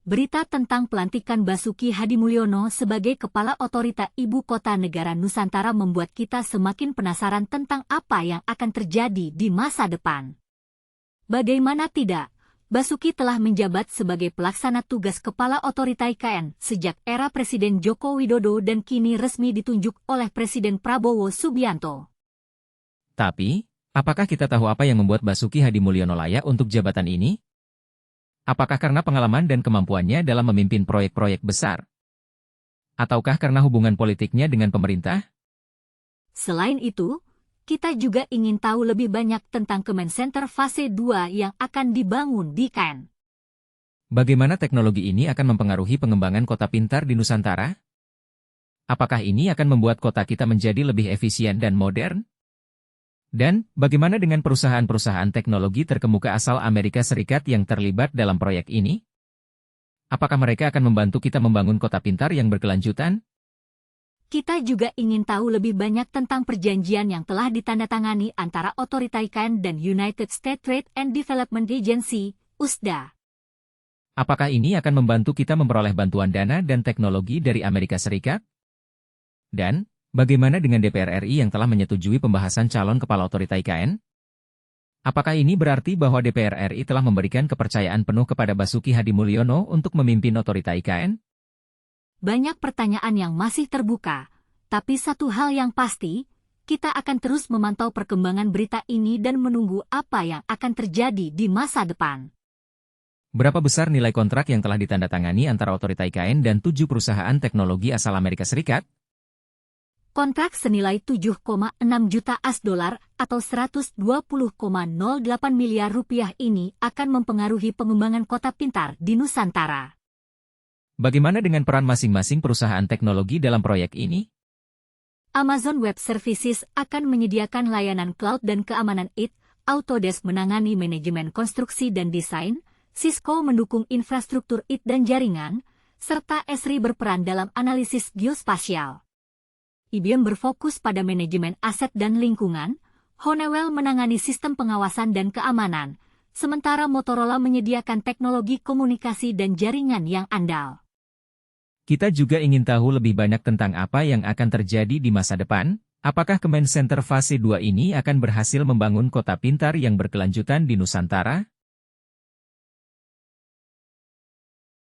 Berita tentang pelantikan Basuki Hadimulyono sebagai Kepala Otorita Ibu Kota Negara Nusantara membuat kita semakin penasaran tentang apa yang akan terjadi di masa depan. Bagaimana tidak, Basuki telah menjabat sebagai pelaksana tugas Kepala Otorita IKN sejak era Presiden Joko Widodo dan kini resmi ditunjuk oleh Presiden Prabowo Subianto. Tapi, apakah kita tahu apa yang membuat Basuki Hadimulyono layak untuk jabatan ini? Apakah karena pengalaman dan kemampuannya dalam memimpin proyek-proyek besar? Ataukah karena hubungan politiknya dengan pemerintah? Selain itu, kita juga ingin tahu lebih banyak tentang Command Center Fase 2 yang akan dibangun di IKN. Bagaimana teknologi ini akan mempengaruhi pengembangan kota pintar di Nusantara? Apakah ini akan membuat kota kita menjadi lebih efisien dan modern? Dan, bagaimana dengan perusahaan-perusahaan teknologi terkemuka asal Amerika Serikat yang terlibat dalam proyek ini? Apakah mereka akan membantu kita membangun kota pintar yang berkelanjutan? Kita juga ingin tahu lebih banyak tentang perjanjian yang telah ditandatangani antara Otorita IKN dan United States Trade and Development Agency, USDA. Apakah ini akan membantu kita memperoleh bantuan dana dan teknologi dari Amerika Serikat? Dan, bagaimana dengan DPR RI yang telah menyetujui pembahasan calon kepala otorita IKN? Apakah ini berarti bahwa DPR RI telah memberikan kepercayaan penuh kepada Basuki Hadimulyono untuk memimpin otorita IKN? Banyak pertanyaan yang masih terbuka, tapi satu hal yang pasti, kita akan terus memantau perkembangan berita ini dan menunggu apa yang akan terjadi di masa depan. Berapa besar nilai kontrak yang telah ditandatangani antara otorita IKN dan 7 perusahaan teknologi asal Amerika Serikat? Kontrak senilai 7,6 juta AS dolar atau 120,08 miliar rupiah ini akan mempengaruhi pengembangan kota pintar di Nusantara. Bagaimana dengan peran masing-masing perusahaan teknologi dalam proyek ini? Amazon Web Services akan menyediakan layanan cloud dan keamanan IT, Autodesk menangani manajemen konstruksi dan desain, Cisco mendukung infrastruktur IT dan jaringan, serta Esri berperan dalam analisis geospasial. IBM berfokus pada manajemen aset dan lingkungan, Honeywell menangani sistem pengawasan dan keamanan, sementara Motorola menyediakan teknologi komunikasi dan jaringan yang andal. Kita juga ingin tahu lebih banyak tentang apa yang akan terjadi di masa depan. Apakah Command Center Fase 2 ini akan berhasil membangun kota pintar yang berkelanjutan di Nusantara?